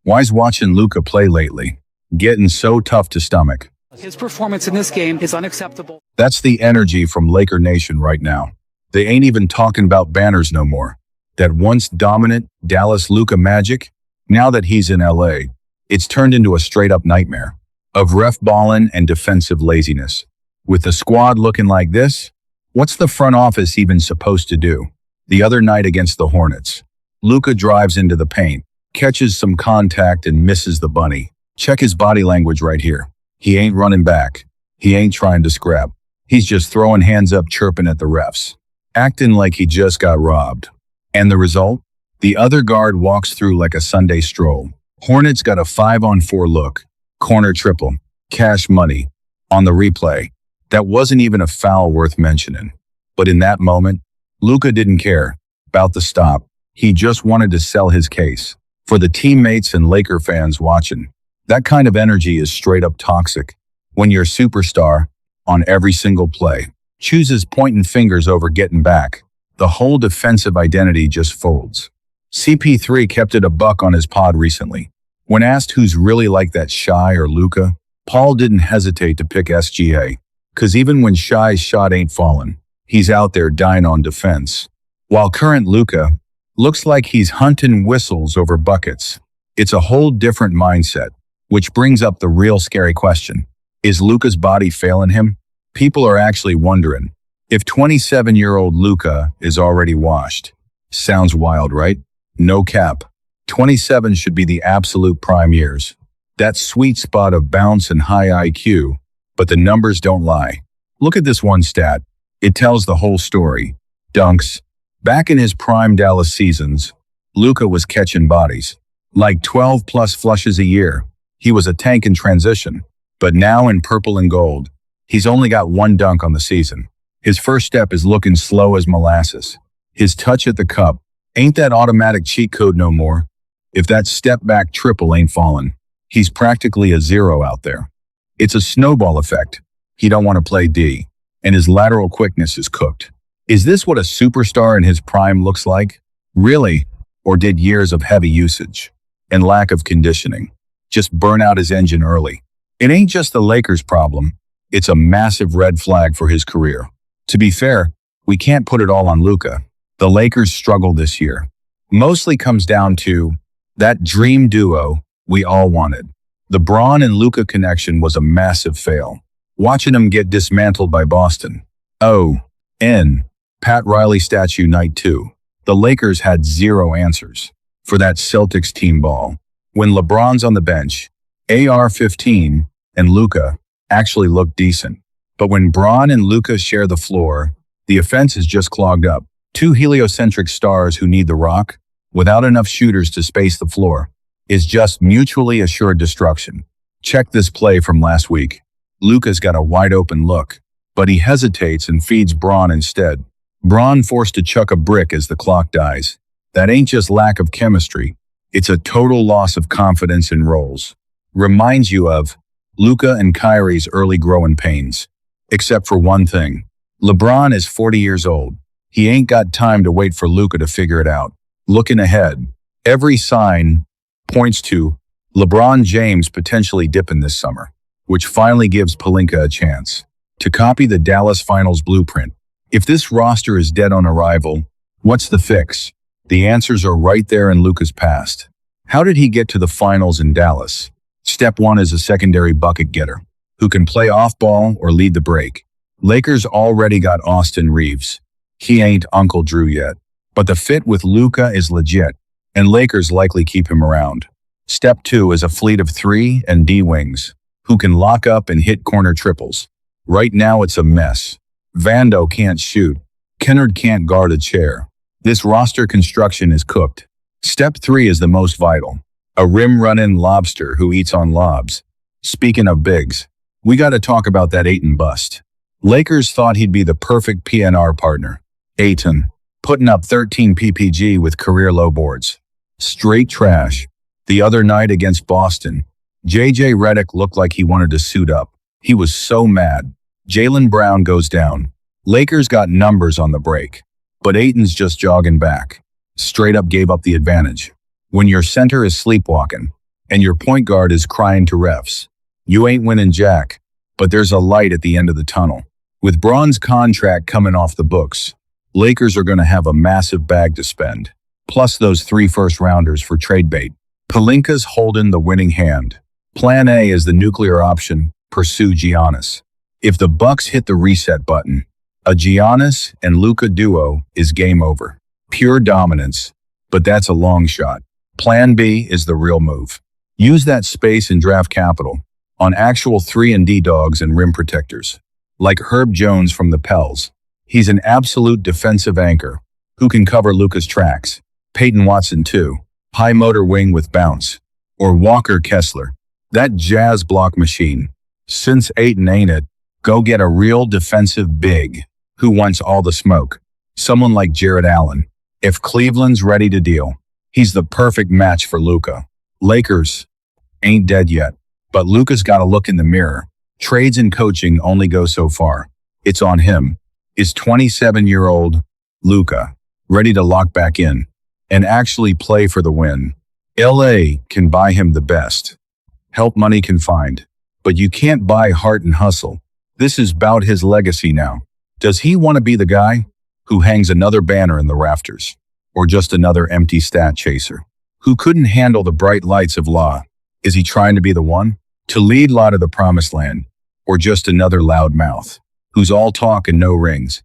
Why's watching Luca play lately? Getting so tough to stomach. His performance in this game is unacceptable. That's the energy from Laker Nation right now. They ain't even talking about banners no more. That once dominant Dallas Luka magic, now that he's in LA, it's turned into a straight-up nightmare of ref ballin' and defensive laziness. With the squad looking like this, what's the front office even supposed to do? The other night against the Hornets, Luka drives into the paint, catches some contact and misses the bunny. Check his body language right here. He ain't running back. He ain't trying to scrap. He's just throwing hands up chirping at the refs, acting like he just got robbed. And the result? The other guard walks through like a Sunday stroll. Hornets got a 5-on-4 look. Corner triple. Cash money. On the replay. That wasn't even a foul worth mentioning. But in that moment, Luka didn't care about the stop. He just wanted to sell his case. For the teammates and Laker fans watching, that kind of energy is straight up toxic. When your superstar, on every single play, chooses pointing fingers over getting back, the whole defensive identity just folds. CP3 kept it a buck on his pod recently. When asked who's really like that, Shy or Luka, Paul didn't hesitate to pick SGA. Cause even when Shy's shot ain't fallen, he's out there dying on defense. While current Luka looks like he's hunting whistles over buckets. It's a whole different mindset, which brings up the real scary question. Is Luka's body failing him? People are actually wondering if 27-year-old Luka is already washed. Sounds wild, right? No cap. 27 should be the absolute prime years. That sweet spot of bounce and high IQ, but the numbers don't lie. Look at this one stat. It tells the whole story. Dunks. Back in his prime Dallas seasons, Luka was catching bodies. Like 12-plus flushes a year. He was a tank in transition. But now in purple and gold, he's only got one dunk on the season. His first step is looking slow as molasses. His touch at the cup ain't that automatic cheat code no more. If that step-back triple ain't falling, he's practically a zero out there. It's a snowball effect. He don't want to play D, and his lateral quickness is cooked. Is this what a superstar in his prime looks like? Really? Or did years of heavy usage and lack of conditioning just burn out his engine early? It ain't just the Lakers' problem. It's a massive red flag for his career. To be fair, we can't put it all on Luka. The Lakers' struggle this year mostly comes down to that dream duo we all wanted. The Bron and Luka connection was a massive fail. Watching them get dismantled by Boston. Pat Riley statue night 2. The Lakers had zero answers for that Celtics team ball. When LeBron's on the bench, AR-15 and Luka actually look decent. But when Bron and Luka share the floor, the offense is just clogged up. Two heliocentric stars who need the rock, without enough shooters to space the floor, is just mutually assured destruction. Check this play from last week. Luka's got a wide open look, but he hesitates and feeds Bron instead. Bron forced to chuck a brick as the clock dies. That ain't just lack of chemistry. It's a total loss of confidence in roles. Reminds you of Luka and Kyrie's early growing pains. Except for one thing. LeBron is 40 years old. He ain't got time to wait for Luka to figure it out. Looking ahead, every sign points to LeBron James potentially dipping this summer, which finally gives Pelinka a chance to copy the Dallas Finals blueprint. If this roster is dead on arrival, what's the fix? The answers are right there in Luka's past. How did he get to the finals in Dallas? Step 1 is a secondary bucket getter who can play off ball or lead the break. Lakers already got Austin Reeves. He ain't Uncle Drew yet, but the fit with Luka is legit, and Lakers likely keep him around. Step 2 is a fleet of 3 and D wings who can lock up and hit corner triples. Right now it's a mess. Vando can't shoot. Kennard can't guard a chair. This roster construction is cooked. Step 3 is the most vital. A rim-running lobster who eats on lobs. Speaking of bigs, we got to talk about that Ayton bust. Lakers thought he'd be the perfect PNR partner. Ayton, putting up 13 PPG with career low boards. Straight trash. The other night against Boston, JJ Redick looked like he wanted to suit up. He was so mad. Jaylen Brown goes down. Lakers got numbers on the break, but Ayton's just jogging back. Straight up gave up the advantage. When your center is sleepwalking, and your point guard is crying to refs. You ain't winning jack, but there's a light at the end of the tunnel. With Bron's contract coming off the books, Lakers are going to have a massive bag to spend, plus those 3 first-rounders for trade bait. Pelinka's holding the winning hand. Plan A is the nuclear option, pursue Giannis. If the Bucks hit the reset button, a Giannis and Luca duo is game over. Pure dominance, but that's a long shot. Plan B is the real move. Use that space and draft capital on actual 3-and-D dogs and rim protectors. Like Herb Jones from the Pels. He's an absolute defensive anchor who can cover Luka's tracks. Peyton Watson too. High motor wing with bounce. Or Walker Kessler. That jazz block machine. Since Ayton ain't it, go get a real defensive big who wants all the smoke. Someone like Jared Allen. If Cleveland's ready to deal, he's the perfect match for Luka. Lakers ain't dead yet, but Luka's got to look in the mirror. Trades and coaching only go so far. It's on him. Is 27-year-old Luka ready to lock back in and actually play for the win? LA can buy him the best. Help money can find. But you can't buy heart and hustle. This is about his legacy now. Does he want to be the guy who hangs another banner in the rafters? Or just another empty stat chaser who couldn't handle the bright lights of law? Is he trying to be the one to lead law to the promised land? Or just another loud mouth who's all talk and no rings?